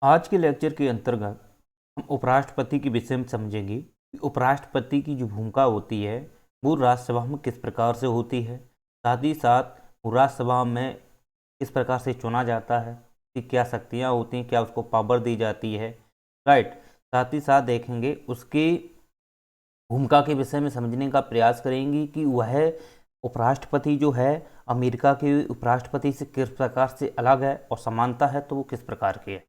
आज के लेक्चर के अंतर्गत हम उपराष्ट्रपति के विषय में समझेंगे कि उपराष्ट्रपति की जो भूमिका होती है वो राज्यसभा में किस प्रकार से होती है। साथ ही साथ वो राज्यसभा में किस प्रकार से चुना जाता है, कि क्या शक्तियाँ होती हैं, क्या उसको पावर दी जाती है। राइट। साथ ही साथ देखेंगे उसकी भूमिका के विषय में समझने का प्रयास करेंगे कि वह उपराष्ट्रपति जो है अमेरिका के उपराष्ट्रपति से किस प्रकार से अलग है, और समानता है तो वो किस प्रकार की है।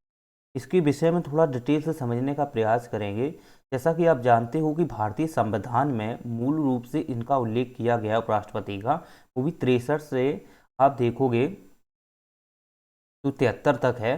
इसके विषय में थोड़ा डिटेल से समझने का प्रयास करेंगे। जैसा कि आप जानते हो कि भारतीय संविधान में मूल रूप से इनका उल्लेख किया गया उपराष्ट्रपति का, वो भी 63 से आप देखोगे तो 73 तक है।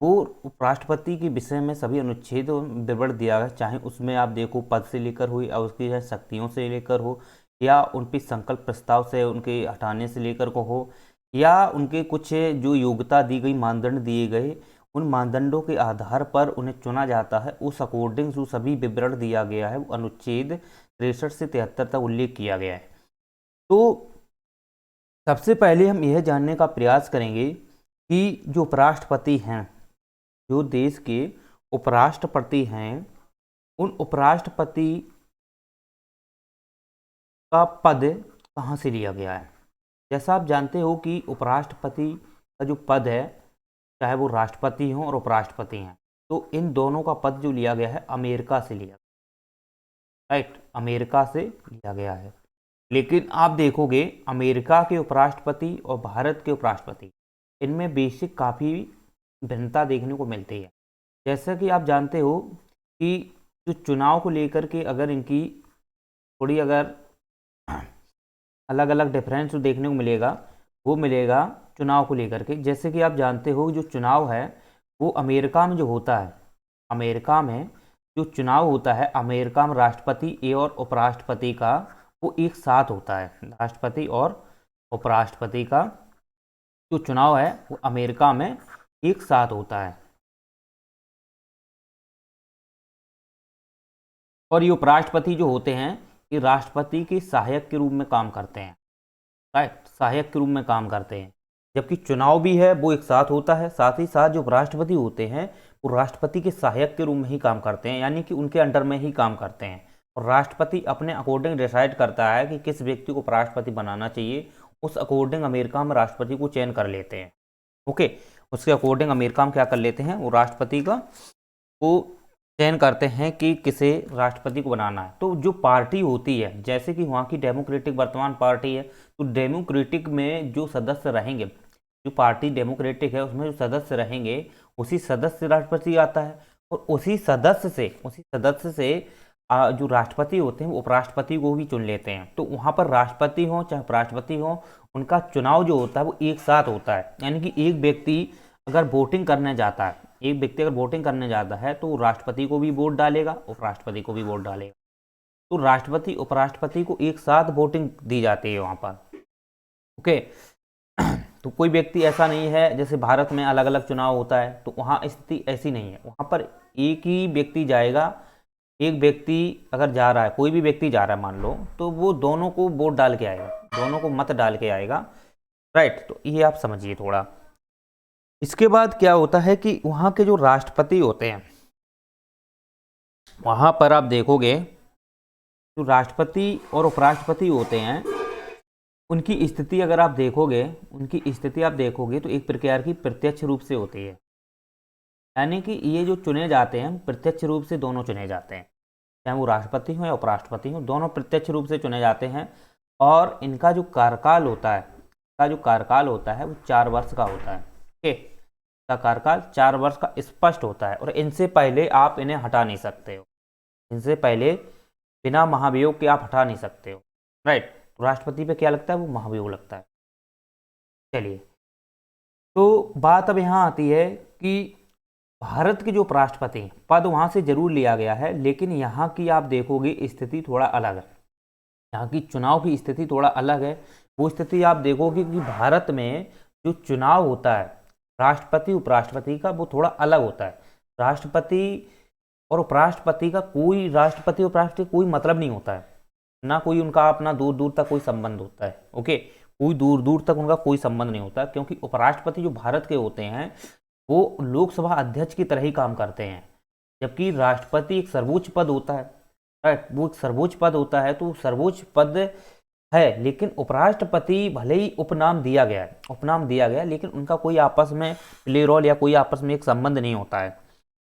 वो उपराष्ट्रपति के विषय में सभी अनुच्छेद विवरण दिया गया, चाहे उसमें आप देखो पद से लेकर हो, या उसकी शक्तियों से लेकर हो, या उन पर संकल्प प्रस्ताव से उनके हटाने से लेकर को हो, या उनके कुछ जो योग्यता दी गई, मानदंड दिए गए, उन मानदंडों के आधार पर उन्हें चुना जाता है। उस अकॉर्डिंग जो सभी विवरण दिया गया है वो अनुच्छेद 63 से 73 तक उल्लेख किया गया है। तो सबसे पहले हम यह जानने का प्रयास करेंगे कि जो उपराष्ट्रपति हैं, जो देश के उपराष्ट्रपति हैं, उन उपराष्ट्रपति का पद कहाँ से लिया गया है। जैसा आप जानते हो कि उपराष्ट्रपति का जो पद है, चाहे वो राष्ट्रपति हों और उपराष्ट्रपति हैं, तो इन दोनों का पद जो लिया गया है अमेरिका से लिया गया। राइट, अमेरिका से लिया गया है। लेकिन आप देखोगे अमेरिका के उपराष्ट्रपति और भारत के उपराष्ट्रपति, इनमें बेसिक काफ़ी भिन्नता देखने को मिलती है। जैसा कि आप जानते हो कि जो चुनाव को लेकर के अगर इनकी थोड़ी अगर अलग अलग डिफरेंस देखने को मिलेगा, वो मिलेगा चुनाव को लेकर के। जैसे कि आप जानते हो जो चुनाव है वो अमेरिका में जो होता है, अमेरिका में जो चुनाव होता है, अमेरिका में राष्ट्रपति और उपराष्ट्रपति का वो एक साथ होता है। राष्ट्रपति और उपराष्ट्रपति का जो चुनाव है वो अमेरिका में एक साथ होता है। और ये उपराष्ट्रपति जो होते हैं ये राष्ट्रपति के सहायक के रूप में काम करते हैं। राइट, सहायक के रूप में काम करते हैं। जबकि चुनाव भी है वो एक साथ होता है। साथ ही साथ जो राष्ट्रपति होते हैं वो राष्ट्रपति के सहायक के रूप में ही काम करते हैं, यानी कि उनके अंडर में ही काम करते हैं। और राष्ट्रपति अपने अकॉर्डिंग डिसाइड करता है कि किस व्यक्ति को राष्ट्रपति बनाना चाहिए। उस अकॉर्डिंग अमेरिका में राष्ट्रपति को चयन कर लेते हैं। ओके, उसके अकॉर्डिंग अमेरिका में क्या कर लेते हैं, वो राष्ट्रपति का वो चयन करते हैं कि किसे राष्ट्रपति को बनाना है। तो जो पार्टी होती है, जैसे कि वहाँ की डेमोक्रेटिक वर्तमान पार्टी है, तो डेमोक्रेटिक में जो सदस्य रहेंगे, जो पार्टी डेमोक्रेटिक है उसमें जो सदस्य रहेंगे, उसी सदस्य से राष्ट्रपति आता है। और उसी सदस्य से जो राष्ट्रपति होते हैं वो उपराष्ट्रपति को भी चुन लेते हैं। तो वहाँ पर राष्ट्रपति हो चाहे उपराष्ट्रपति हो, उनका चुनाव जो होता है वो एक साथ होता है। यानी कि एक व्यक्ति अगर वोटिंग करने जाता है, एक व्यक्ति अगर वोटिंग करने जाता है तो राष्ट्रपति को भी वोट डालेगा, उपराष्ट्रपति को भी वोट डालेगा। तो राष्ट्रपति उपराष्ट्रपति को एक साथ वोटिंग दी जाती है वहाँ पर। ओके, तो कोई व्यक्ति ऐसा नहीं है जैसे भारत में अलग अलग चुनाव होता है, तो वहाँ स्थिति ऐसी नहीं है। वहाँ पर एक ही व्यक्ति जाएगा। एक व्यक्ति अगर जा रहा है, कोई भी व्यक्ति जा रहा है मान लो, तो वो दोनों को वोट डाल के आएगा, दोनों को मत डाल के आएगा। राइट, तो ये आप समझिए थोड़ा। इसके बाद क्या होता है कि वहाँ के जो राष्ट्रपति होते हैं, वहाँ पर आप देखोगे जो राष्ट्रपति और उपराष्ट्रपति होते हैं, उनकी स्थिति अगर आप देखोगे, उनकी स्थिति आप देखोगे तो एक प्रकार की प्रत्यक्ष रूप से होती है। यानी कि ये जो चुने जाते हैं प्रत्यक्ष रूप से दोनों चुने जाते हैं, चाहे वो राष्ट्रपति हो या उपराष्ट्रपति हो, दोनों प्रत्यक्ष रूप से चुने जाते हैं। और इनका जो कार्यकाल होता है, इनका जो कार्यकाल होता है वो 4 वर्ष का होता है। ठीक है, का कार्यकाल 4 वर्ष का स्पष्ट होता है। और इनसे पहले आप इन्हें हटा नहीं सकते हो, इनसे पहले बिना महाभियोग के आप हटा नहीं सकते हो। राइट, तो राष्ट्रपति पे क्या लगता है, वो महाभियोग लगता है। चलिए, तो बात अब यहाँ आती है कि भारत के जो उपराष्ट्रपति पद वहाँ से जरूर लिया गया है, लेकिन यहाँ की आप देखोगे स्थिति थोड़ा अलग है। यहाँ की चुनाव की स्थिति थोड़ा अलग है। वो स्थिति आप देखोगे कि भारत में जो चुनाव होता है राष्ट्रपति उपराष्ट्रपति का, वो थोड़ा अलग होता है। राष्ट्रपति और उपराष्ट्रपति का कोई, राष्ट्रपति उपराष्ट्रपति कोई मतलब नहीं होता है, ना कोई उनका अपना दूर दूर तक कोई संबंध होता है। ओके, कोई दूर दूर तक उनका कोई संबंध नहीं होता, क्योंकि उपराष्ट्रपति जो भारत के होते हैं वो लोकसभा अध्यक्ष की तरह ही काम करते हैं। जबकि राष्ट्रपति एक सर्वोच्च पद होता है, राइट, वो एक सर्वोच्च पद होता है, तो सर्वोच्च पद है, लेकिन उपराष्ट्रपति भले ही उपनाम दिया गया है, उपनाम दिया गया है, लेकिन उनका कोई आपस में प्ले रोल या कोई आपस में एक संबंध नहीं होता है,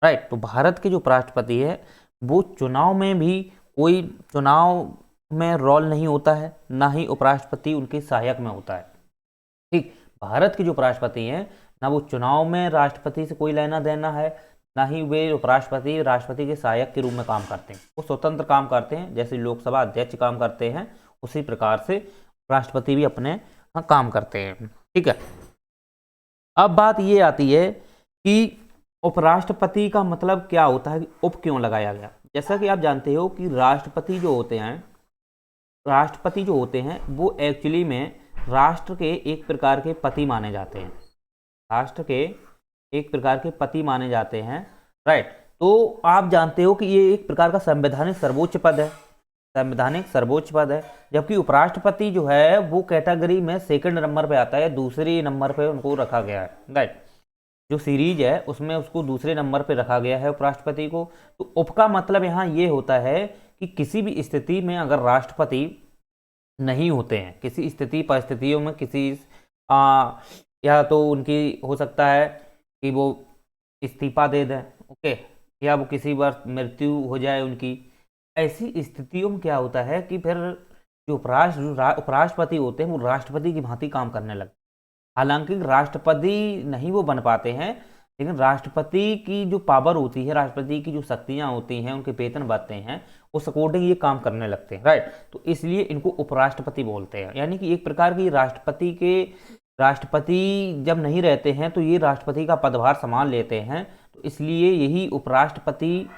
राइट। तो भारत के जो उपराष्ट्रपति है वो चुनाव में भी कोई चुनाव में रोल नहीं होता है, ना ही उपराष्ट्रपति उनके सहायक में होता है, ठीक। भारत के जो उपराष्ट्रपति हैं ना वो चुनाव में राष्ट्रपति से कोई लेना देना है, ना ही वे उपराष्ट्रपति राष्ट्रपति के सहायक के रूप में काम करते हैं। वो स्वतंत्र काम करते हैं, जैसे लोकसभा अध्यक्ष काम करते हैं उसी प्रकार से राष्ट्रपति भी अपने काम करते हैं, ठीक है। अब बात ये आती है कि उपराष्ट्रपति का मतलब क्या होता है, कि उप क्यों लगाया गया। जैसा कि आप जानते हो कि राष्ट्रपति जो होते हैं वो एक्चुअली में राष्ट्र के एक प्रकार के पति माने जाते हैं, राष्ट्र के एक प्रकार के पति माने जाते हैं, राइट। तो आप जानते हो कि ये एक प्रकार का संवैधानिक सर्वोच्च पद है, संवैधानिक सर्वोच्च पद है। जबकि उपराष्ट्रपति जो है वो कैटेगरी में सेकंड नंबर पे आता है, दूसरे नंबर पे उनको रखा गया है, राइट। जो सीरीज है उसमें उसको दूसरे नंबर पे रखा गया है उपराष्ट्रपति को। तो उप का मतलब यहाँ ये होता है कि किसी भी स्थिति में अगर राष्ट्रपति नहीं होते हैं, किसी स्थिति परिस्थितियों में या तो उनकी हो सकता है कि वो इस्तीफा दे दें, ओके, या वो किसी बार मृत्यु हो जाए उनकी, ऐसी स्थितियों में क्या होता है कि फिर जो उपराष्ट्रपति होते हैं वो राष्ट्रपति की भांति काम करने लगते हैं। हालांकि राष्ट्रपति नहीं वो बन पाते हैं, लेकिन राष्ट्रपति की जो पावर होती है, राष्ट्रपति की जो शक्तियां होती हैं, उनके वेतन बढ़ते हैं, उस अकॉर्डिंग ये काम करने लगते हैं, राइट। तो इसलिए इनको उपराष्ट्रपति बोलते हैं। यानी कि एक प्रकार की राष्ट्रपति जब नहीं रहते हैं तो ये राष्ट्रपति का पदभार संभाल लेते हैं, तो इसलिए यही उपराष्ट्रपति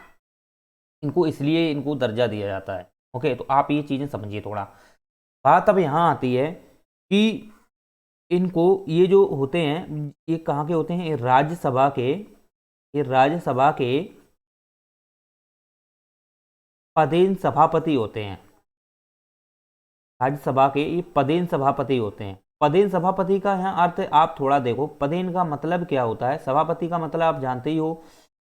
इसलिए इनको दर्जा दिया जाता है, ओके। तो आप ये चीज़ें समझिए थोड़ा। बात अब यहाँ आती है कि इनको ये जो होते हैं ये कहाँ के होते हैं, ये राज्यसभा के पदेन सभापति होते हैं, राज्यसभा के ये पदेन सभापति होते हैं। पदेन सभापति का यहाँ अर्थ आप थोड़ा देखो, पदेन का मतलब क्या होता है, सभापति का मतलब आप जानते ही हो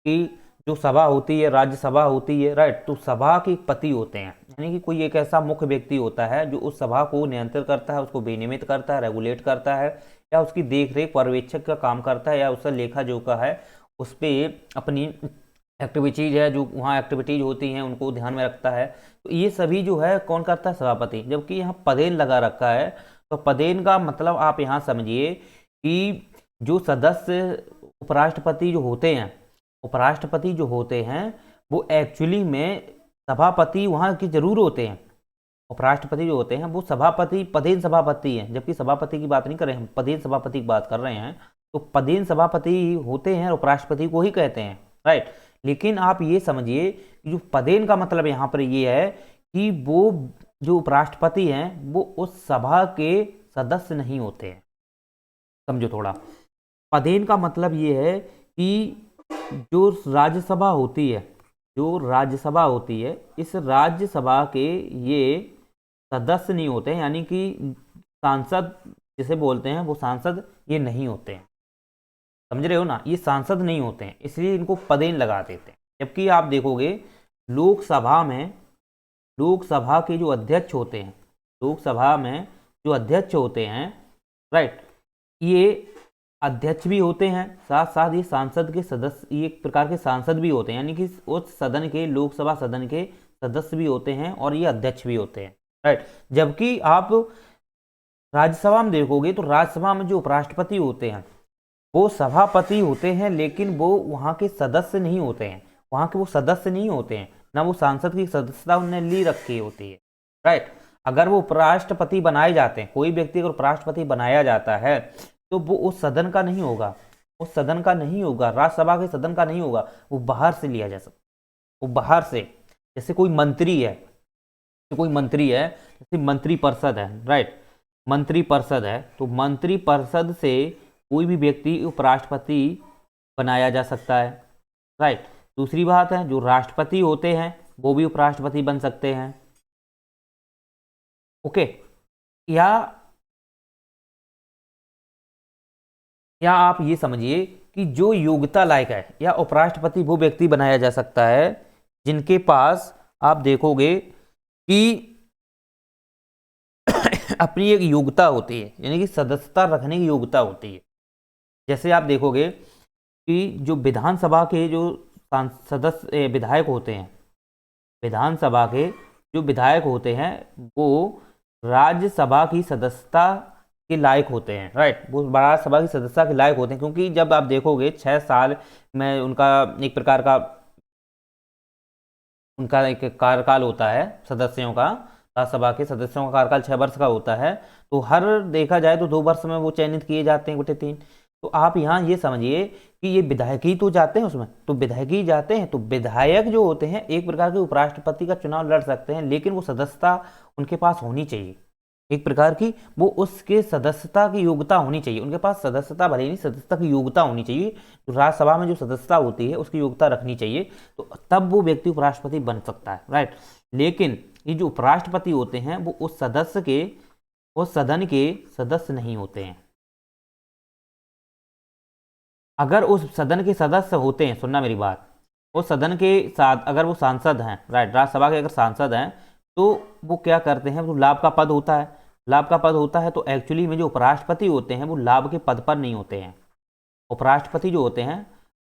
कि जो सभा होती है, राज्यसभा होती है, राइट। तो सभा के पति होते हैं, यानी कि कोई एक ऐसा मुख्य व्यक्ति होता है जो उस सभा को नियंत्रित करता है, उसको विनियमित करता है, रेगुलेट करता है, या उसकी देखरेख पर्यवेक्षक का काम करता है, या उसका लेखा जोखा है, उस पर अपनी एक्टिविटीज है, जो वहाँ एक्टिविटीज होती हैं उनको ध्यान में रखता है। तो ये सभी जो है कौन करता है, सभापति। जबकि यहाँ पदेन लगा रखा है, तो पदेन का मतलब आप यहाँ समझिए कि जो सदस्य उपराष्ट्रपति जो होते हैं वो एक्चुअली में सभापति वहाँ के जरूर होते हैं। उपराष्ट्रपति जो होते हैं वो सभापति, पदेन सभापति हैं, जबकि सभापति की बात नहीं कर रहे हैं, हम पदेन सभापति की बात कर रहे हैं। तो पदेन सभापति होते हैं, उपराष्ट्रपति को ही कहते हैं, राइट। लेकिन आप ये समझिए कि जो पदेन का मतलब यहाँ पर ये है कि वो जो उपराष्ट्रपति हैं वो उस सभा के सदस्य नहीं होते हैं, समझो थोड़ा। पदेन का मतलब ये है कि जो राज्यसभा होती है, इस राज्यसभा के ये सदस्य नहीं होते हैं, यानी कि सांसद जिसे बोलते हैं वो सांसद ये नहीं होते हैं, समझ रहे हो ना, ये सांसद नहीं होते हैं, इसलिए इनको पदेन लगा देते हैं। जबकि आप देखोगे लोकसभा के जो अध्यक्ष होते हैं, राइट, ये अध्यक्ष भी होते हैं, साथ साथ ये सांसद के सदस्य, ये एक प्रकार के सांसद भी होते हैं, यानी कि उस सदन के, लोकसभा सदन के सदस्य भी होते हैं और ये अध्यक्ष भी होते हैं, राइट। जबकि आप राज्यसभा में देखोगे तो राज्यसभा में जो उपराष्ट्रपति होते हैं वो सभापति होते हैं, लेकिन वो वहाँ के सदस्य नहीं होते हैं, ना वो सांसद की सदस्यता उन्हें ली रखी होती है, राइट। अगर वो उपराष्ट्रपति बनाए जाते हैं, कोई व्यक्ति अगर उपराष्ट्रपति बनाया जाता है तो वो उस सदन का नहीं होगा, राज्यसभा के सदन का नहीं होगा, वो बाहर से लिया जा सकता, वो बाहर से, जैसे कोई मंत्री है, जैसे मंत्रिपरिषद है, राइट, मंत्रिपरिषद है, तो मंत्रिपरिषद से कोई भी व्यक्ति उपराष्ट्रपति बनाया जा सकता है, राइट। दूसरी बात है जो राष्ट्रपति होते हैं वो भी उपराष्ट्रपति बन सकते हैं, ओके। या आप ये समझिए कि जो योग्यता लायक है, या उपराष्ट्रपति वो व्यक्ति बनाया जा सकता है जिनके पास आप देखोगे कि अपनी एक योग्यता होती है, यानी कि सदस्यता रखने की योग्यता होती है। जैसे आप देखोगे कि जो विधानसभा के जो सदस्य विधायक होते हैं, विधानसभा के जो विधायक होते हैं वो राज्यसभा की सदस्यता के लायक होते हैं, राइट। वो राज्यसभा की सदस्यता के लायक होते हैं, क्योंकि जब आप देखोगे 6 साल में उनका एक प्रकार का उनका एक कार्यकाल होता है, सदस्यों का, राज्यसभा के सदस्यों का कार्यकाल 6 वर्ष का होता है। तो हर देखा जाए तो 2 वर्ष में वो चयनित किए जाते हैं, 3। तो आप यहाँ ये समझिए कि ये विधायक ही तो जाते हैं उसमें, तो विधायक ही जाते हैं। तो विधायक जो होते हैं एक प्रकार के उपराष्ट्रपति का चुनाव लड़ सकते हैं, लेकिन वो सदस्यता उनके पास होनी चाहिए, एक प्रकार की वो उसके सदस्यता की योग्यता होनी चाहिए। उनके पास सदस्यता भले नहीं, सदस्यता की योग्यता होनी चाहिए। जो राज्यसभा में जो सदस्यता होती है उसकी योग्यता रखनी चाहिए, तो तब वो व्यक्ति उपराष्ट्रपति बन सकता है, राइट। लेकिन ये जो उपराष्ट्रपति होते हैं वो उस सदन के सदस्य नहीं होते हैं। अगर उस सदन के सदस्य होते हैं, सुनना मेरी बात, उस सदन के साथ अगर वो सांसद हैं, राइट, राज्यसभा के अगर सांसद हैं, तो वो क्या करते हैं, वो लाभ का पद होता है, लाभ का पद होता है। तो एक्चुअली में जो उपराष्ट्रपति होते हैं वो लाभ के पद पर नहीं होते हैं। उपराष्ट्रपति जो होते हैं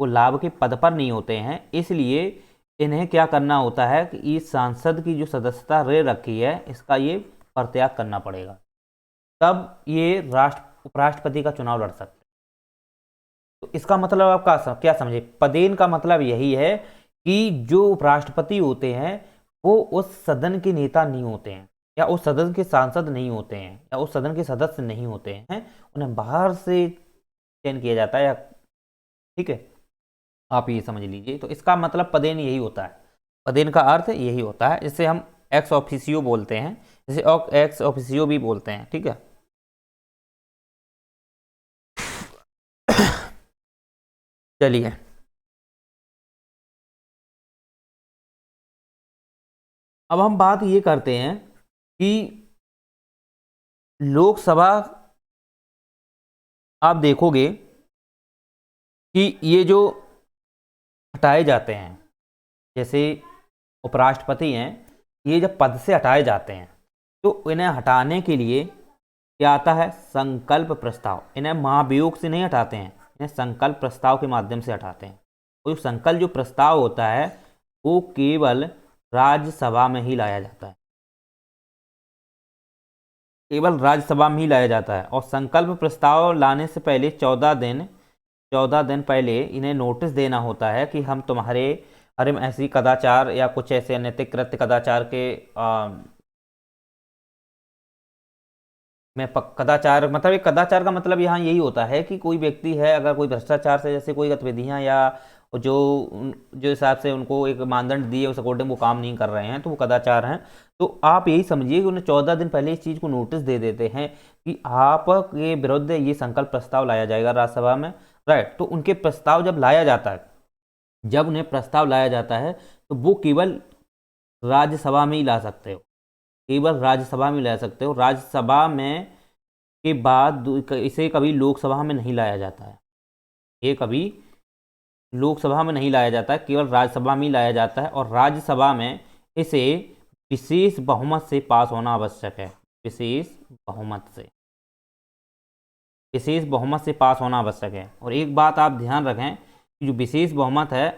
वो लाभ के पद पर नहीं होते हैं, इसलिए इन्हें क्या करना होता है कि इस सांसद की जो सदस्यता रह रखी है इसका ये परित्याग करना पड़ेगा, तब ये उपराष्ट्रपति का चुनाव लड़ सकते हैं। तो इसका मतलब आप क्या समझे, पदेन का मतलब यही है कि जो उपराष्ट्रपति होते हैं वो उस सदन के नेता नहीं होते हैं, या उस सदन के सांसद नहीं होते हैं, या उस सदन के सदस्य नहीं होते हैं, उन्हें बाहर से चयन किया जाता है, या ठीक है, आप ये समझ लीजिए। तो इसका मतलब पदेन यही होता है, पदेन का अर्थ यही होता है, जिसे हम एक्स ऑफिसियो बोलते हैं, जिसे एक्स ऑफिसियो भी बोलते हैं, ठीक है। चलिए अब हम बात ये करते हैं कि लोकसभा, आप देखोगे कि ये जो हटाए जाते हैं, जैसे उपराष्ट्रपति हैं, ये जब पद से हटाए जाते हैं तो इन्हें हटाने के लिए क्या आता है, संकल्प प्रस्ताव। इन्हें महाभियोग से नहीं हटाते हैं, इन्हें संकल्प प्रस्ताव के माध्यम से हटाते हैं। तो संकल्प जो प्रस्ताव होता है वो केवल राज्यसभा में ही लाया जाता है, केवल राज्यसभा में ही लाया जाता है। और संकल्प प्रस्ताव लाने से पहले 14 दिन पहले इन्हें नोटिस देना होता है कि हम तुम्हारे अरे ऐसी कदाचार या कुछ ऐसे अनैतिक कृत्य कदाचार के कदाचार, मतलब एक कदाचार का मतलब यहाँ यही होता है कि कोई व्यक्ति है, अगर कोई भ्रष्टाचार से जैसे कोई गतिविधियाँ या जो जो हिसाब से उनको एक मानदंड दिए उस अकॉर्डिंग वो काम नहीं कर रहे हैं, तो वो कदाचार हैं। तो आप यही समझिए कि उन्हें 14 दिन पहले इस चीज़ को नोटिस दे देते हैं कि आपके विरुद्ध ये संकल्प प्रस्ताव लाया जाएगा राज्यसभा में, राइट। तो उनके प्रस्ताव जब लाया जाता है, जब उन्हें प्रस्ताव लाया जाता है तो वो केवल राज्यसभा में ही ला सकते हो, केवल राज्यसभा में ला सकते हो। राज्यसभा में के बाद इसे कभी लोकसभा में नहीं लाया जाता है, ये कभी लोकसभा में नहीं लाया जाता है, केवल राज्यसभा में ही लाया जाता है। और राज्यसभा में इसे विशेष बहुमत से पास होना आवश्यक है, विशेष बहुमत से पास होना आवश्यक है। और एक बात आप ध्यान रखें कि जो विशेष बहुमत है,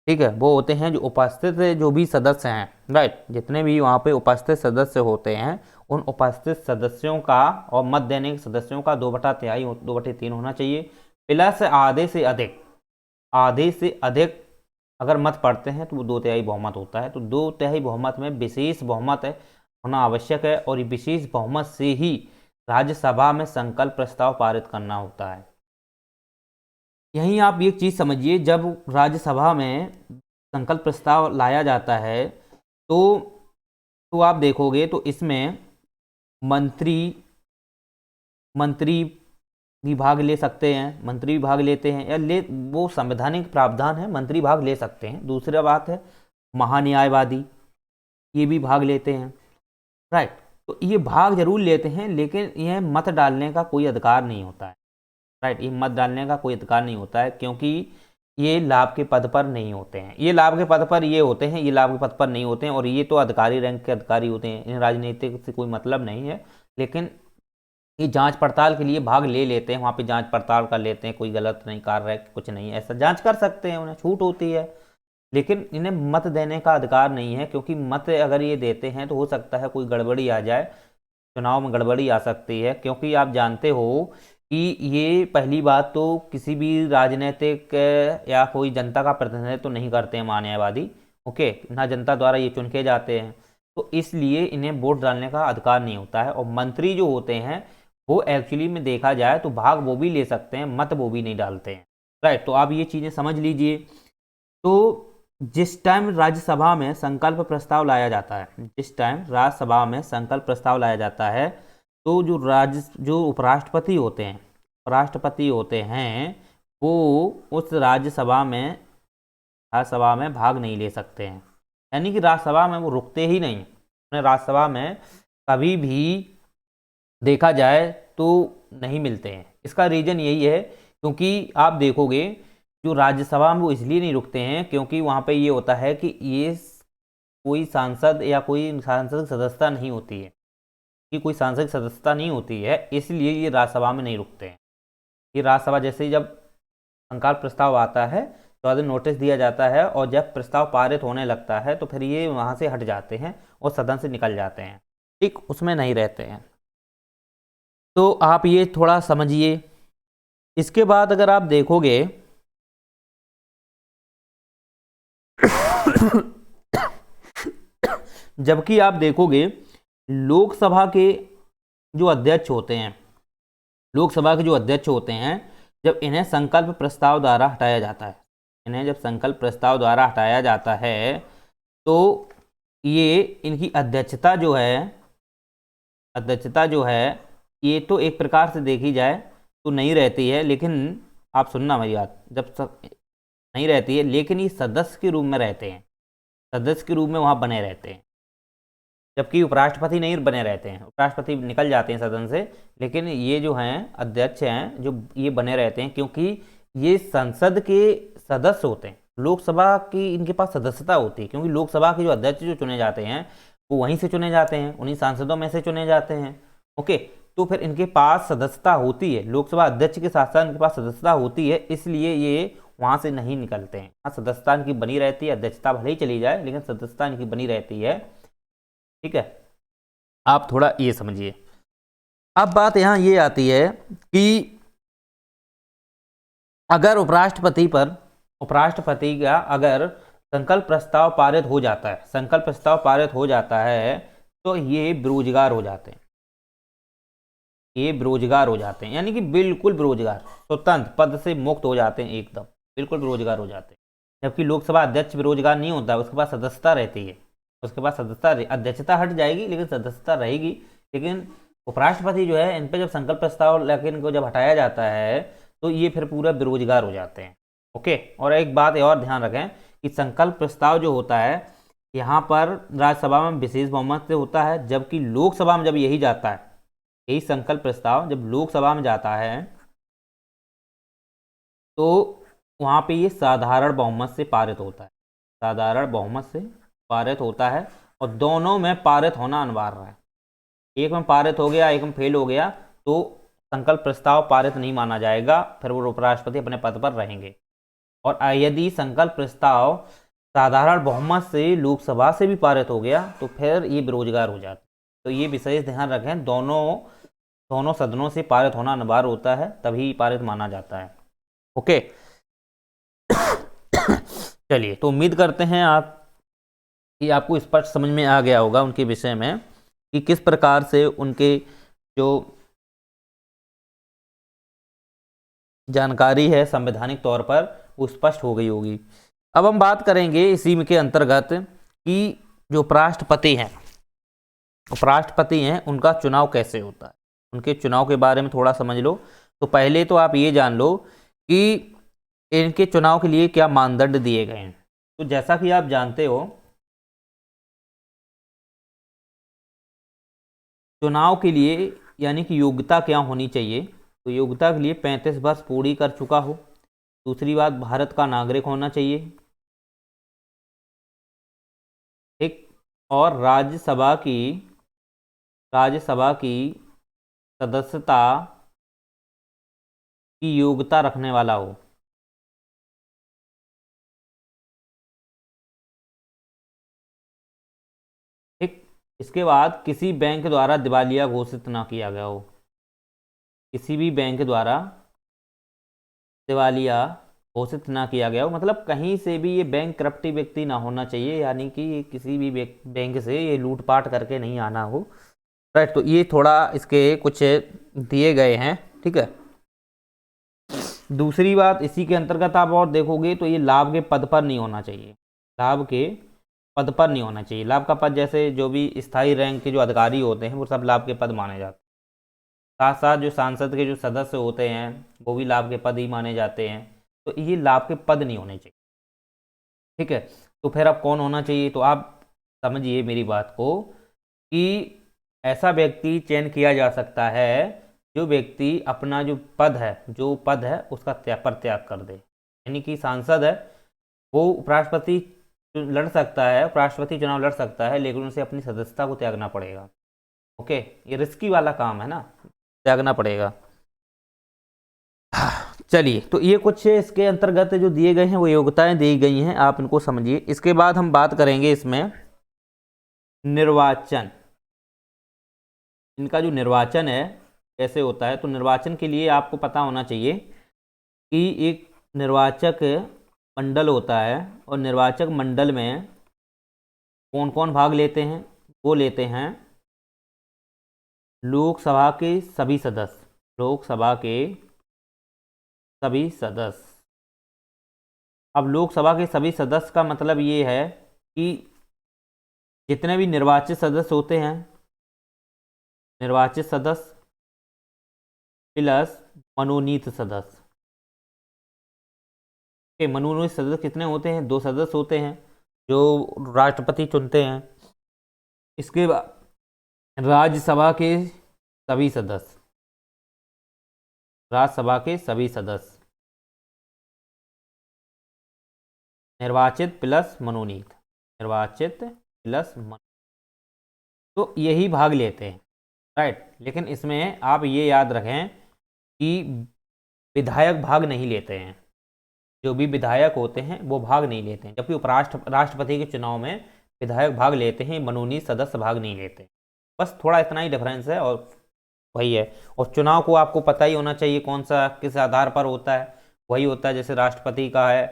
ठीक है, वो होते हैं जो उपस्थित जो भी सदस्य हैं, राइट, जितने भी वहाँ पे उपस्थित सदस्य होते हैं उन उपस्थित सदस्यों का और मत देने के सदस्यों का 2/3 होना चाहिए, प्लस आधे से अधिक अगर मत पड़ते हैं तो वो 2/3 बहुमत होता है। तो 2/3 बहुमत में विशेष बहुमत होना आवश्यक है, और ये विशेष बहुमत से ही राज्यसभा में संकल्प प्रस्ताव पारित करना होता है। यहीं आप एक चीज़ समझिए, जब राज्यसभा में संकल्प प्रस्ताव लाया जाता है तो आप देखोगे तो इसमें मंत्री भी भाग ले सकते हैं, मंत्री भी भाग लेते हैं, या वो संवैधानिक प्रावधान है, मंत्री भाग ले सकते हैं। दूसरी बात है महान्यायवादी, ये भी भाग लेते हैं, राइट। तो ये भाग जरूर लेते हैं, लेकिन यह मत डालने का कोई अधिकार नहीं होता है, राइट, ये मत डालने का कोई अधिकार नहीं होता है, क्योंकि ये लाभ के पद पर नहीं होते हैं। ये लाभ के पद पर ये होते हैं, ये लाभ के पद पर नहीं होते हैं, और ये तो अधिकारी रैंक के अधिकारी होते हैं, इन्हें राजनीतिक से कोई मतलब नहीं है। लेकिन ये जांच पड़ताल के लिए भाग ले लेते हैं, वहाँ पे जांच पड़ताल कर लेते हैं, कोई गलत नहीं कर रहा है, कुछ नहीं, ऐसा जांच कर सकते हैं, उन्हें छूट होती है। लेकिन इन्हें मत देने का अधिकार नहीं है, क्योंकि मत अगर ये देते हैं तो हो सकता है कोई गड़बड़ी आ जाए, चुनाव में गड़बड़ी आ सकती है। क्योंकि आप जानते हो कि ये पहली बात तो किसी भी राजनीतिक या कोई जनता का प्रतिनिधित्व तो नहीं करते हैं न्यायवादी, ओके, ना जनता द्वारा ये चुन के जाते हैं, तो इसलिए इन्हें वोट डालने का अधिकार नहीं होता है। और मंत्री जो होते हैं वो एक्चुअली में देखा जाए तो भाग वो भी ले सकते हैं, मत वो भी नहीं डालते हैं, राइट। तो आप ये चीज़ें समझ लीजिए। तो जिस टाइम राज्यसभा में संकल्प प्रस्ताव लाया जाता है, जिस टाइम राज्यसभा में संकल्प प्रस्ताव लाया जाता है, तो जो उपराष्ट्रपति होते हैं, राष्ट्रपति होते हैं, वो उस राज्यसभा में भाग नहीं ले सकते हैं। यानी कि राज्यसभा में वो रुकते ही नहीं, उन्हें राज्यसभा में कभी भी देखा जाए तो नहीं मिलते हैं। इसका रीज़न यही है, क्योंकि आप देखोगे जो राज्यसभा में वो इसलिए नहीं रुकते हैं क्योंकि वहाँ पे ये होता है कि ये कोई सांसद या कोई सांसद सदस्यता नहीं होती है, कि कोई सांसद सदस्यता नहीं होती है, इसलिए ये राज्यसभा में नहीं रुकते हैं। ये राज्यसभा जैसे ही जब संकल्प प्रस्ताव आता है तो आगे नोटिस दिया जाता है, और जब प्रस्ताव पारित होने लगता है तो फिर ये वहाँ से हट जाते हैं और सदन से निकल जाते हैं, ठीक, उसमें नहीं रहते हैं। तो आप ये थोड़ा समझिए। इसके बाद अगर आप देखोगे जबकि आप देखोगे लोकसभा के जो अध्यक्ष होते हैं, लोकसभा के जो अध्यक्ष होते हैं, जब इन्हें संकल्प प्रस्ताव द्वारा हटाया जाता है, इन्हें जब संकल्प प्रस्ताव द्वारा हटाया जाता है तो ये इनकी अध्यक्षता जो है ये तो एक प्रकार से देखी जाए तो नहीं रहती है। लेकिन आप सुनना मेरी बात, जब नहीं रहती है लेकिन ये सदस्य के रूप में रहते हैं, सदस्य के रूप में वहाँ बने रहते हैं, जबकि उपराष्ट्रपति नहीं बने रहते हैं, उपराष्ट्रपति निकल जाते हैं सदन से, लेकिन ये जो हैं अध्यक्ष हैं जो ये बने रहते हैं, क्योंकि ये संसद के सदस्य होते हैं, लोकसभा की इनके पास सदस्यता होती है, क्योंकि लोकसभा के जो अध्यक्ष जो चुने जाते हैं वो वहीं से चुने जाते हैं, उन्हीं सांसदों में से चुने जाते हैं, ओके। तो फिर इनके पास सदस्यता होती है, लोकसभा अध्यक्ष के साथ साथ इनके पास सदस्यता होती है, इसलिए ये वहाँ से नहीं निकलते हैं। हाँ, सदस्यता इनकी बनी रहती है, अध्यक्षता भले ही चली जाए लेकिन सदस्यता इनकी बनी रहती है, ठीक है। आप थोड़ा ये समझिए। अब बात यहाँ ये आती है कि अगर उपराष्ट्रपति का अगर संकल्प प्रस्ताव पारित हो जाता है, संकल्प प्रस्ताव पारित हो जाता है तो ये बेरोजगार हो जाते हैं, ये बेरोजगार हो जाते हैं, यानी कि बिल्कुल बेरोजगार, स्वतंत्र पद से मुक्त हो जाते हैं, एकदम बिल्कुल बेरोजगार हो जाते हैं। जबकि लोकसभा अध्यक्ष बेरोजगार नहीं होता, उसके पास सदस्यता रहती है, उसके पास सदस्यता, अध्यक्षता हट जाएगी लेकिन सदस्यता रहेगी। लेकिन उपराष्ट्रपति जो है इन पर जब संकल्प प्रस्ताव लेकिन इनको जब हटाया जाता है तो ये फिर पूरा बेरोजगार हो जाते हैं, ओके। और एक बात और ध्यान रखें कि संकल्प प्रस्ताव जो होता है यहाँ पर राज्यसभा में विशेष बहुमत से होता है, जबकि लोकसभा में जब यही जाता है, यही संकल्प प्रस्ताव जब लोकसभा में जाता है तो वहाँ पे ये साधारण बहुमत से पारित होता है, साधारण बहुमत से पारित होता है, और दोनों में पारित होना अनिवार्य है। एक में पारित हो गया, एक में फेल हो गया तो संकल्प प्रस्ताव पारित नहीं माना जाएगा, फिर वो उपराष्ट्रपति अपने पद पर रहेंगे। और यदि संकल्प प्रस्ताव साधारण बहुमत से लोकसभा से भी पारित हो गया तो फिर ये बेरोजगार हो जाते। तो ये विशेष ध्यान रखें, दोनों सदनों से पारित होना अनिवार्य होता है, तभी पारित माना जाता है, ओके। चलिए, तो उम्मीद करते हैं कि आपको स्पष्ट समझ में आ गया होगा उनके विषय में कि किस प्रकार से उनके जो जानकारी है संवैधानिक तौर पर वो स्पष्ट हो गई होगी। अब हम बात करेंगे इसी के अंतर्गत कि जो उपराष्ट्रपति हैं उनका चुनाव कैसे होता है, उनके चुनाव के बारे में थोड़ा समझ लो। तो पहले तो आप ये जान लो कि इनके चुनाव के लिए क्या मानदंड दिए गए हैं। तो जैसा कि आप जानते हो, चुनाव के लिए यानी कि योग्यता क्या होनी चाहिए, तो योग्यता के लिए 35 वर्ष पूरी कर चुका हो। दूसरी बात, भारत का नागरिक होना चाहिए। ठीक। और राज्यसभा की सदस्यता की योग्यता रखने वाला हो। ठीक। इसके बाद किसी बैंक द्वारा दिवालिया घोषित ना किया गया हो। किसी भी बैंक द्वारा दिवालिया घोषित ना किया गया हो, मतलब कहीं से भी ये बैंक करप्टी व्यक्ति ना होना चाहिए, यानी कि ये किसी भी बैंक से ये लूटपाट करके नहीं आना हो। राइट। तो ये थोड़ा इसके कुछ दिए गए हैं। ठीक है। दूसरी बात, इसी के अंतर्गत आप और देखोगे तो ये लाभ के पद पर नहीं होना चाहिए। लाभ के पद पर नहीं होना चाहिए। लाभ का पद जैसे जो भी स्थायी रैंक के जो अधिकारी होते हैं वो सब लाभ के पद माने जाते हैं। साथ साथ जो सांसद के जो सदस्य होते हैं वो भी लाभ के पद ही माने जाते हैं। तो ये लाभ के पद नहीं होने चाहिए। ठीक है। तो फिर अब कौन होना चाहिए, तो आप समझिए मेरी बात को कि ऐसा व्यक्ति चयन किया जा सकता है जो व्यक्ति अपना जो पद है उसका त्याग कर दे। यानी कि सांसद है, वो उपराष्ट्रपति लड़ सकता है, उपराष्ट्रपति चुनाव लड़ सकता है, लेकिन उसे अपनी सदस्यता को त्यागना पड़ेगा। ओके, ये रिस्की वाला काम है ना, त्यागना पड़ेगा। चलिए, तो ये कुछ इसके अंतर्गत जो दिए गए हैं वो योग्यताएं दी गई हैं, आप इनको समझिए। इसके बाद हम बात करेंगे इसमें निर्वाचन। इनका जो निर्वाचन है कैसे होता है, तो निर्वाचन के लिए आपको पता होना चाहिए कि एक निर्वाचक मंडल होता है और निर्वाचक मंडल में कौन कौन भाग लेते हैं। वो लेते हैं लोकसभा के सभी सदस्य। लोकसभा के सभी सदस्य। अब लोकसभा के सभी सदस्य का मतलब ये है कि जितने भी निर्वाचित सदस्य होते हैं, निर्वाचित सदस्य प्लस मनोनीत सदस्य। के मनोनीत सदस्य कितने होते हैं, 2 सदस्य होते हैं जो राष्ट्रपति चुनते हैं। इसके बाद राज्यसभा के सभी सदस्य। राज्यसभा के सभी सदस्य निर्वाचित प्लस मनोनीत। निर्वाचित प्लस मनोनीत, तो यही भाग लेते हैं। राइट। लेकिन इसमें आप ये याद रखें कि विधायक भाग नहीं लेते हैं। जो भी विधायक होते हैं वो भाग नहीं लेते हैं, जबकि राष्ट्रपति के चुनाव में विधायक भाग लेते हैं, मनोनीत सदस्य भाग नहीं लेते। बस थोड़ा इतना ही डिफरेंस है और वही है। और चुनाव को आपको पता ही होना चाहिए कौन सा किस आधार पर होता है। वही होता है जैसे राष्ट्रपति का है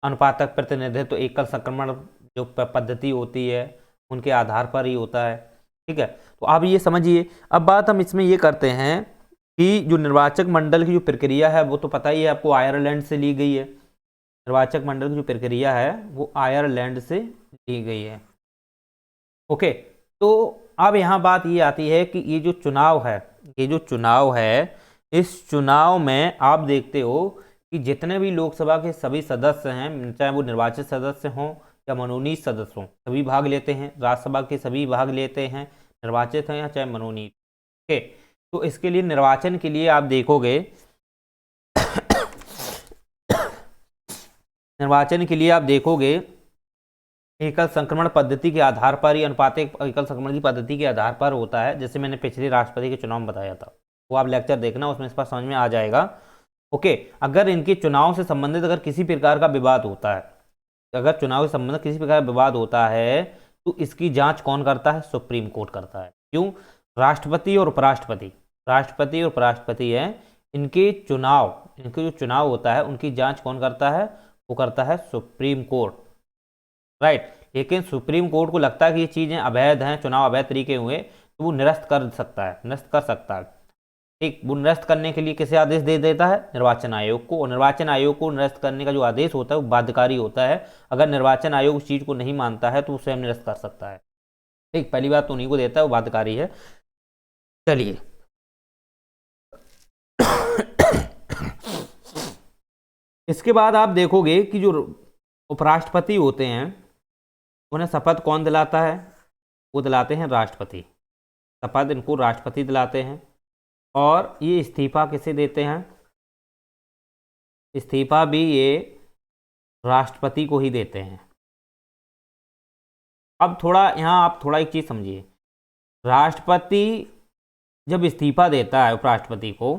अनुपातक प्रतिनिधित्व, तो एकल संक्रमण जो पद्धति होती है उनके आधार पर ही होता है। ठीक है। तो आप ये समझिए। अब बात हम इसमें ये करते हैं कि जो निर्वाचक मंडल की जो प्रक्रिया है वो तो पता ही है आपको, आयरलैंड से ली गई है। निर्वाचक मंडल की जो प्रक्रिया है वो आयरलैंड से ली गई है। ओके। तो अब यहाँ बात ये आती है कि ये जो चुनाव है, इस चुनाव में आप देखते हो कि जितने भी लोकसभा के सभी सदस्य हैं, चाहे वो निर्वाचित सदस्य हों या मनोनीत सदस्य हों, सभी भाग लेते हैं। राज्यसभा के सभी भाग लेते हैं, निर्वाचित हैं या चाहे मनोनीत। ओके। तो इसके लिए निर्वाचन के लिए आप देखोगे निर्वाचन के लिए आप देखोगे एकल संक्रमण पद्धति के आधार पर ही, अनुपातिक एकल संक्रमण की पद्धति के आधार पर होता है, जैसे मैंने पिछले राष्ट्रपति के चुनाव में बताया था। वो आप लेक्चर देखना, उसमें इस पर समझ में आ जाएगा। ओके। अगर इनके चुनाव से संबंधित अगर किसी प्रकार का विवाद होता है, अगर चुनाव से संबंधित किसी प्रकार का विवाद होता है तो इसकी जांच कौन करता है, सुप्रीम कोर्ट करता है। क्यों? राष्ट्रपति और उपराष्ट्रपति है, इनके जो चुनाव होता है उनकी जांच कौन करता है, वो करता है सुप्रीम कोर्ट। राइट। लेकिन सुप्रीम कोर्ट को लगता है कि ये चीज़ें अवैध हैं, चुनाव अवैध तरीके हुए, तो वो निरस्त कर सकता है। ठीक। वो निरस्त करने के लिए किसे आदेश दे देता है, निर्वाचन आयोग को। और निर्वाचन आयोग को निरस्त करने का जो आदेश होता है वो बाध्यकारी होता है। अगर निर्वाचन आयोग उस चीज़ को नहीं मानता है तो वो स्वयं निरस्त कर सकता है। ठीक। पहली बात तो उन्हीं को देता है, वो बाध्यकारी है। चलिए इसके बाद आप देखोगे कि जो उपराष्ट्रपति होते हैं उन्हें शपथ कौन दिलाता है, वो दिलाते हैं राष्ट्रपति। शपथ इनको राष्ट्रपति दिलाते हैं। और ये इस्तीफा किसे देते हैं? इस्तीफा भी ये राष्ट्रपति को ही देते हैं। अब थोड़ा यहाँ आप थोड़ा एक चीज़ समझिए, राष्ट्रपति जब इस्तीफा देता है उपराष्ट्रपति को,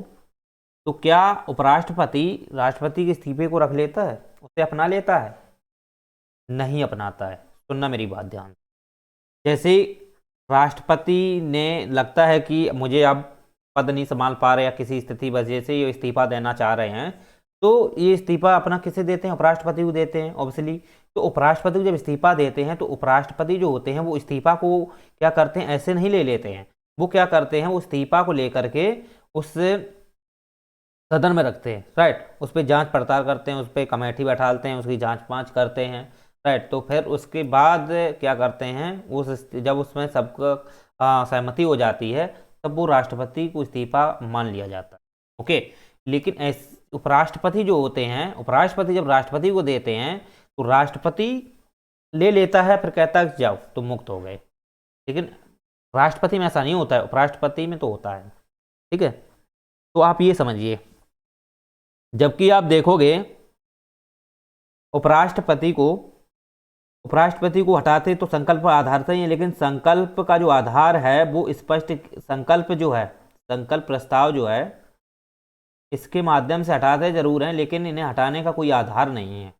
तो क्या उपराष्ट्रपति राष्ट्रपति के इस्तीफे को रख लेता है, उसे अपना लेता है? नहीं अपनाता है। सुनना मेरी बात ध्यान से। जैसे राष्ट्रपति ने लगता है कि मुझे अब पद नहीं संभाल पा रहे या किसी स्थिति वजह से ये इस्तीफा देना चाह रहे हैं, तो ये इस्तीफा अपना किसे देते हैं? उपराष्ट्रपति को देते हैं ऑब्वियसली। तो उपराष्ट्रपति को जब इस्तीफा देते हैं तो उपराष्ट्रपति जो होते हैं वो इस्तीफा को क्या करते हैं? ऐसे नहीं ले लेते हैं। वो क्या करते हैं? वो इस्तीफा को लेकर के उस सदन में रखते हैं, राइट। उस पर जांच पड़ताल करते हैं, उस पर कमेटी बैठाते हैं, उसकी जांच पाँच करते हैं, राइट। तो फिर उसके बाद क्या करते हैं? जब उसमें सबका सहमति हो जाती है तब वो राष्ट्रपति को इस्तीफा मान लिया जाता है। ओके। लेकिन उपराष्ट्रपति जो होते हैं, उपराष्ट्रपति जब राष्ट्रपति को देते हैं तो राष्ट्रपति ले लेता है, फिर कहता है जाओ तुम मुक्त हो गए। लेकिन राष्ट्रपति में ऐसा नहीं होता है, उपराष्ट्रपति में तो होता है। ठीक है, तो आप ये समझिए। जबकि आप देखोगे उपराष्ट्रपति को हटाते तो संकल्प आधार से ही है, लेकिन संकल्प का जो आधार है वो स्पष्ट, संकल्प जो है, संकल्प प्रस्ताव जो है, इसके माध्यम से हटाते जरूर हैं, लेकिन इन्हें हटाने का कोई आधार नहीं है।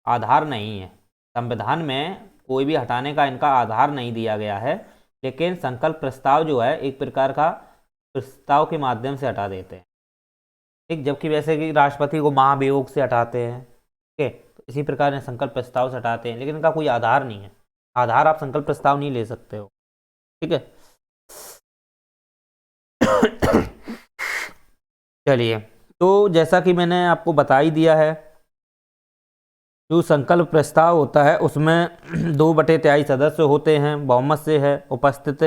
आधार नहीं है संविधान में, कोई भी हटाने का इनका आधार नहीं दिया गया है। लेकिन संकल्प प्रस्ताव जो है एक प्रकार का प्रस्ताव के माध्यम से हटा देते हैं। ठीक, जबकि वैसे कि राष्ट्रपति को महाभियोग से हटाते हैं, ठीक है, तो इसी प्रकार ने संकल्प प्रस्ताव से हटाते हैं, लेकिन इनका कोई आधार नहीं है। आधार आप संकल्प प्रस्ताव नहीं ले सकते हो। ठीक है, चलिए, तो जैसा कि मैंने आपको बता ही दिया है, जो संकल्प प्रस्ताव होता है उसमें 2/3 सदस्य होते हैं, बहुमत से है, उपस्थित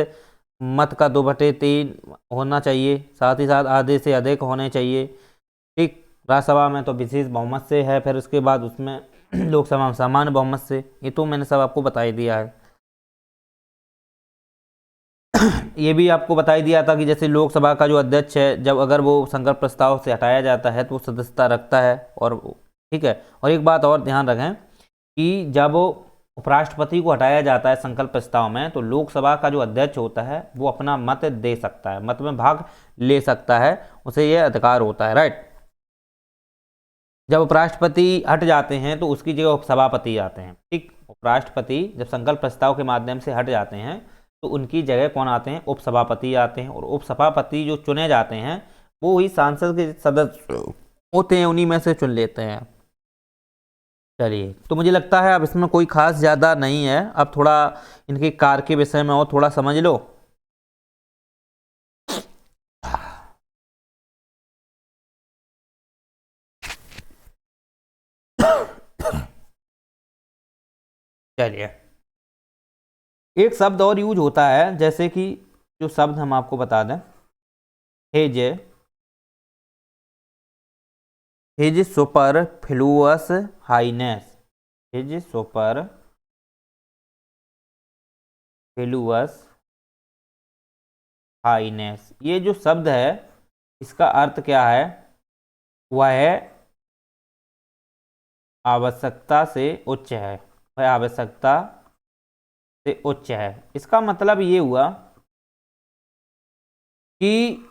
मत का 2/3 होना चाहिए, साथ ही साथ आधे से अधिक होने चाहिए। ठीक, राज्यसभा में तो विशेष बहुमत से है, फिर उसके बाद उसमें लोकसभा में सामान्य बहुमत से। ये तो मैंने सब आपको बता ही दिया है। ये भी आपको बता ही दिया था कि जैसे लोकसभा का जो अध्यक्ष है, जब अगर वो संकल्प प्रस्ताव से हटाया जाता है तो वो सदस्यता रखता है। और ठीक है, और एक बात और ध्यान रखें कि जब उपराष्ट्रपति को हटाया जाता है संकल्प प्रस्ताव में, तो लोकसभा का जो अध्यक्ष होता है वो अपना मत दे सकता है, मत में भाग ले सकता है, उसे ये अधिकार होता है, राइट। जब उपराष्ट्रपति हट जाते हैं तो उसकी जगह उपसभापति आते हैं। ठीक, उपराष्ट्रपति जब संकल्प प्रस्ताव के माध्यम से हट जाते हैं तो उनकी जगह कौन आते हैं? उपसभापति आते हैं। और उपसभापति जो चुने जाते हैं वो ही सांसद के सदस्य होते हैं, उन्हीं में से चुन लेते हैं। चलिए, तो मुझे लगता है अब इसमें कोई खास ज़्यादा नहीं है। अब थोड़ा इनके कार्य के विषय में और थोड़ा समझ लो। चलिए, एक शब्द और यूज होता है, जैसे कि जो शब्द हम आपको बता दें, his superfluous highness, his superfluous highness. ये जो शब्द है इसका अर्थ क्या है? वह है आवश्यकता से उच्च है, वह आवश्यकता से उच्च है। इसका मतलब ये हुआ कि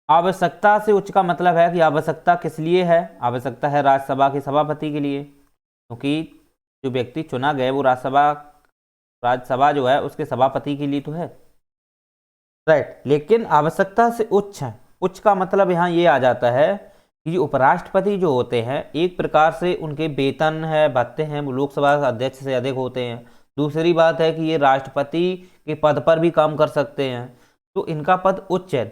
आवश्यकता से उच्च का मतलब है कि आवश्यकता किस लिए है? आवश्यकता है राज्यसभा के सभापति के लिए, क्योंकि जो व्यक्ति चुना गया वो राज्यसभा जो है उसके सभापति के लिए तो है, राइट। लेकिन आवश्यकता से उच्च है, उच्च का मतलब यहाँ ये आ जाता है कि उपराष्ट्रपति जो होते हैं एक प्रकार से उनके वेतन है, भत्ते हैं, वो लोकसभा अध्यक्ष से अधिक होते हैं। दूसरी बात है कि ये राष्ट्रपति के पद पर भी काम कर सकते हैं, तो इनका पद उच्च है।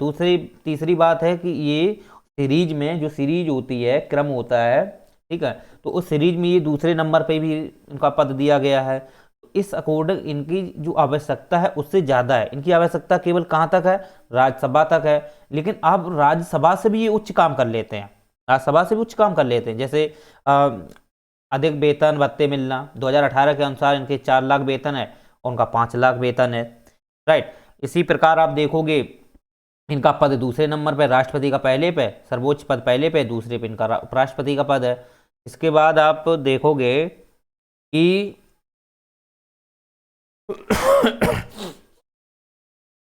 तीसरी बात है कि ये सीरीज में जो सीरीज होती है, क्रम होता है, ठीक है, तो उस सीरीज में ये दूसरे नंबर पे भी इनका पद दिया गया है। इस अकॉर्डिंग इनकी जो आवश्यकता है उससे ज़्यादा है। इनकी आवश्यकता केवल कहाँ तक है? राज्यसभा तक है। लेकिन अब राज्यसभा से भी ये उच्च काम कर लेते हैं, राज्यसभा से भी उच्च काम कर लेते हैं। जैसे अधिक वेतन भत्ते मिलना, 2018 के अनुसार इनके 4 लाख वेतन है और उनका 5 लाख वेतन है, राइट। इसी प्रकार आप देखोगे इनका पद दूसरे नंबर पे, राष्ट्रपति का पहले पे, सर्वोच्च पद पहले पे, दूसरे पे इनका उपराष्ट्रपति का पद है। इसके बाद आप देखोगे कि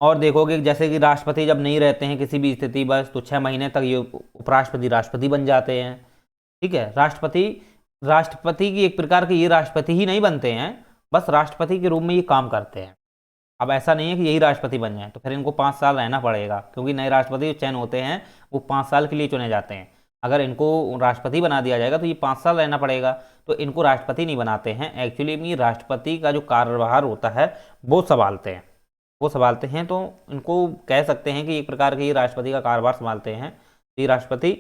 और देखोगे जैसे कि राष्ट्रपति जब नहीं रहते हैं किसी भी स्थिति बस, तो 6 महीने तक ये उपराष्ट्रपति राष्ट्रपति बन जाते हैं। ठीक है, राष्ट्रपति राष्ट्रपति की एक प्रकार के ये राष्ट्रपति ही नहीं बनते हैं, बस राष्ट्रपति के रूप में ये काम करते हैं। अब ऐसा नहीं है कि यही राष्ट्रपति बन जाए, तो फिर इनको 5 साल रहना पड़ेगा, क्योंकि नए राष्ट्रपति जो चयन होते हैं वो 5 साल के लिए चुने जाते हैं। अगर इनको राष्ट्रपति बना दिया जाएगा तो ये 5 साल रहना पड़ेगा, तो इनको राष्ट्रपति नहीं बनाते हैं। एक्चुअली में राष्ट्रपति का जो कार्यभार होता है वो संभालते हैं, तो इनको कह सकते हैं कि एक प्रकार के ये राष्ट्रपति का कार्यभार संभालते हैं। ये राष्ट्रपति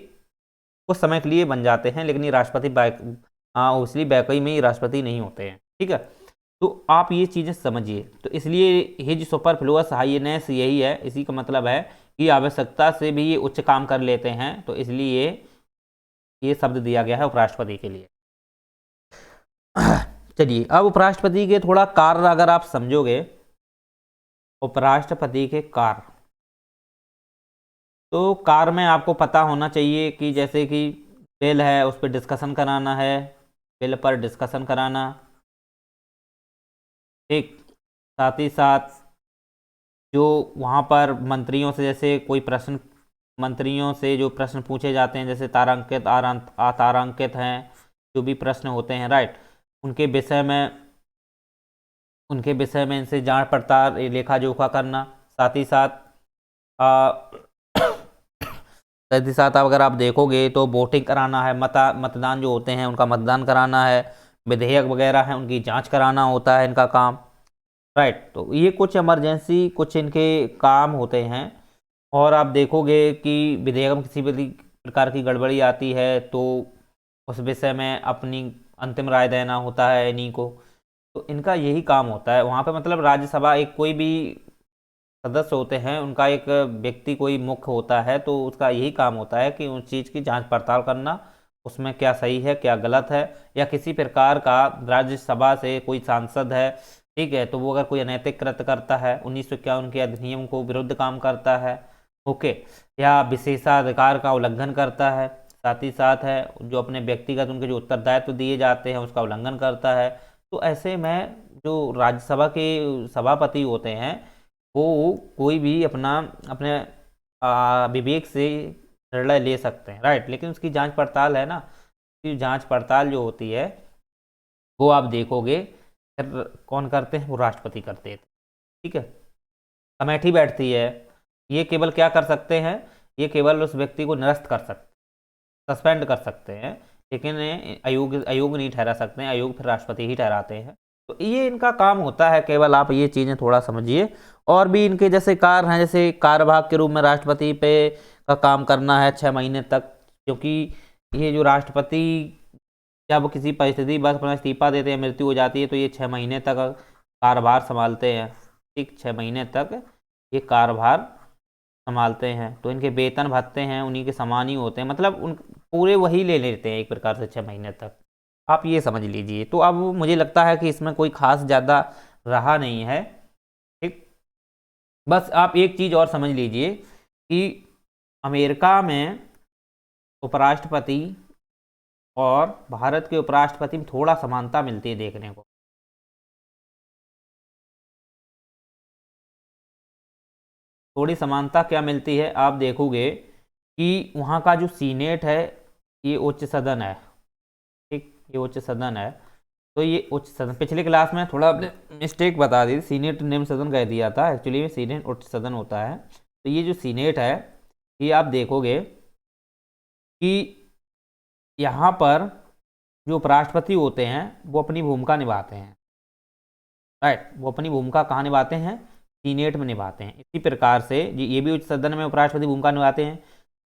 कुछ समय के लिए बन जाते हैं, लेकिन ये राष्ट्रपति ओबियसली बैकई में ये राष्ट्रपति नहीं होते हैं। ठीक है, तो आप ये चीज़ें समझिए। तो इसलिए हिज सुपरफ्लुअस हाईनेस यही है, इसी का मतलब है कि आवश्यकता से भी ये उच्च काम कर लेते हैं, तो इसलिए ये शब्द दिया गया है उपराष्ट्रपति के लिए। चलिए, अब उपराष्ट्रपति के थोड़ा कार्य अगर आप समझोगे, उपराष्ट्रपति के कार्य, तो कार्य में आपको पता होना चाहिए कि जैसे कि बिल है उस पर डिस्कशन कराना है, बिल पर डिस्कशन कराना। ठीक, साथ ही साथ जो वहाँ पर मंत्रियों से जैसे कोई प्रश्न, मंत्रियों से जो प्रश्न पूछे जाते हैं, जैसे तारांकित अतारांकित हैं जो भी प्रश्न होते हैं, राइट, उनके विषय में इनसे जांच पड़ताल लेखा जोखा करना। साथ ही साथ अगर आप देखोगे तो वोटिंग कराना है, मतदान जो होते हैं उनका मतदान कराना है, विधेयक वगैरह हैं उनकी जांच कराना होता है इनका काम, राइट। तो ये कुछ इमरजेंसी कुछ इनके काम होते हैं। और आप देखोगे कि विधेयक में किसी भी प्रकार की गड़बड़ी आती है तो उस विषय में अपनी अंतिम राय देना होता है इन्हीं को, तो इनका यही काम होता है वहाँ पे। मतलब राज्यसभा एक कोई भी सदस्य होते हैं उनका एक व्यक्ति कोई मुख्य होता है, तो उसका यही काम होता है कि उस चीज़ की जांच पड़ताल करना, उसमें क्या सही है क्या गलत है, या किसी प्रकार का राज्यसभा से कोई सांसद है, ठीक है, तो वो अगर कोई अनैतिक कृत्य करता है, 1951 के अधिनियम को विरुद्ध काम करता है, ओके, या विशेषाधिकार का उल्लंघन करता है, साथ ही साथ है जो अपने व्यक्तिगत उनके जो उत्तरदायित्व दिए जाते हैं उसका उल्लंघन करता है, तो ऐसे में जो राज्यसभा के सभापति होते हैं वो कोई भी अपने विवेक से निर्णय ले सकते हैं, राइट। लेकिन उसकी जांच पड़ताल है ना, उसकी जांच पड़ताल जो होती है वो आप देखोगे फिर कौन करते हैं, वो राष्ट्रपति करते हैं। ठीक है, कमेटी बैठती है, ये केवल क्या कर सकते हैं, ये केवल उस व्यक्ति को निरस्त कर सकते, सस्पेंड कर सकते हैं, लेकिन आयोग नहीं ठहरा सकते हैं, आयोग फिर राष्ट्रपति ही ठहराते हैं। तो ये इनका काम होता है, केवल आप ये चीज़ें थोड़ा समझिए। और भी इनके जैसे कार्य हैं, जैसे कार्यभाग के रूप में राष्ट्रपति पे का काम करना है 6 महीने तक, क्योंकि ये जो राष्ट्रपति जब किसी परिस्थिति बस अपना इस्तीफा देते हैं, मृत्यु हो जाती है, तो ये 6 महीने तक कार्यभार संभालते हैं। ठीक, 6 महीने तक ये कार्यभार संभालते हैं, तो इनके वेतन भत्ते हैं उन्हीं के समान ही होते हैं, मतलब उन पूरे वही ले लेते हैं एक प्रकार से 6 महीने तक, आप ये समझ लीजिए। तो अब मुझे लगता है कि इसमें कोई खास ज़्यादा रहा नहीं है। ठीक, बस आप एक चीज़ और समझ लीजिए कि अमेरिका में उपराष्ट्रपति और भारत के उपराष्ट्रपति में थोड़ा समानता मिलती है देखने को। थोड़ी समानता क्या मिलती है, आप देखोगे कि वहाँ का जो सीनेट है ये उच्च सदन है। ठीक, ये उच्च सदन है, तो ये उच्च सदन, पिछले क्लास में थोड़ा मिस्टेक बता दी, सीनेट निम्न सदन कह दिया था, एक्चुअली में सीनेट उच्च सदन होता है। तो ये जो सीनेट है ये आप देखोगे कि यहाँ पर जो उपराष्ट्रपति होते हैं वो अपनी भूमिका निभाते हैं, राइट, वो अपनी भूमिका कहाँ निभाते हैं, सीनेट में निभाते हैं। इसी प्रकार से ये भी उच्च सदन में उपराष्ट्रपति भूमिका निभाते हैं,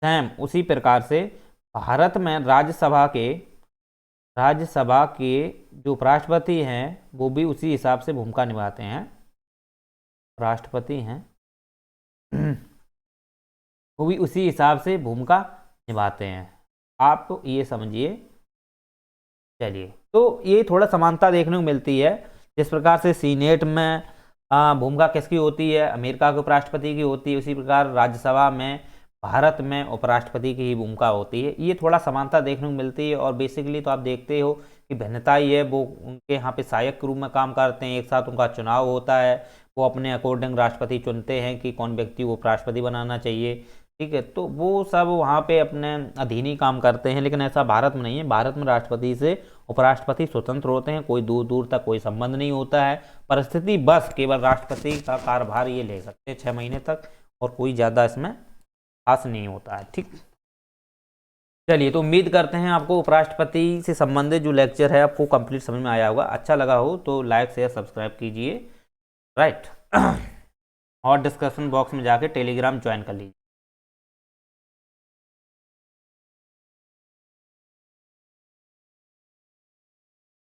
सेम उसी प्रकार से भारत में राज्यसभा के जो उपराष्ट्रपति हैं वो भी उसी हिसाब से भूमिका निभाते हैं, राष्ट्रपति हैं वो भी उसी हिसाब से भूमिका निभाते हैं, आप तो ये समझिए। चलिए, तो ये थोड़ा समानता देखने को मिलती है, जिस प्रकार से सीनेट में भूमिका किसकी होती है? अमेरिका के उपराष्ट्रपति की होती है। उसी प्रकार राज्यसभा में भारत में उपराष्ट्रपति की ही भूमिका होती है। ये थोड़ा समानता देखने को मिलती है, और बेसिकली तो आप देखते हो कि भिन्नता ही है, वो उनके यहाँ पे सहायक के रूप में काम करते हैं, एक साथ उनका चुनाव होता है, वो अपने अकॉर्डिंग राष्ट्रपति चुनते हैं कि कौन व्यक्ति को उपराष्ट्रपति बनाना चाहिए। ठीक है, तो वो सब वहाँ पे अपने अधीन ही काम करते हैं, लेकिन ऐसा भारत में नहीं है। भारत में राष्ट्रपति से उपराष्ट्रपति स्वतंत्र होते हैं, कोई दूर दूर तक कोई संबंध नहीं होता है। परिस्थिति बस केवल राष्ट्रपति का कार्यभार ये ले सकते हैं 6 महीने तक, और कोई ज़्यादा इसमें खास नहीं होता है। ठीक, चलिए, तो उम्मीद करते हैं आपको उपराष्ट्रपति से संबंधित जो लेक्चर है आपको कंप्लीट समझ में आया होगा। अच्छा लगा हो तो लाइक शेयर सब्सक्राइब कीजिए, राइट। और डिस्कशन बॉक्स में जाके टेलीग्राम ज्वाइन कर लीजिए।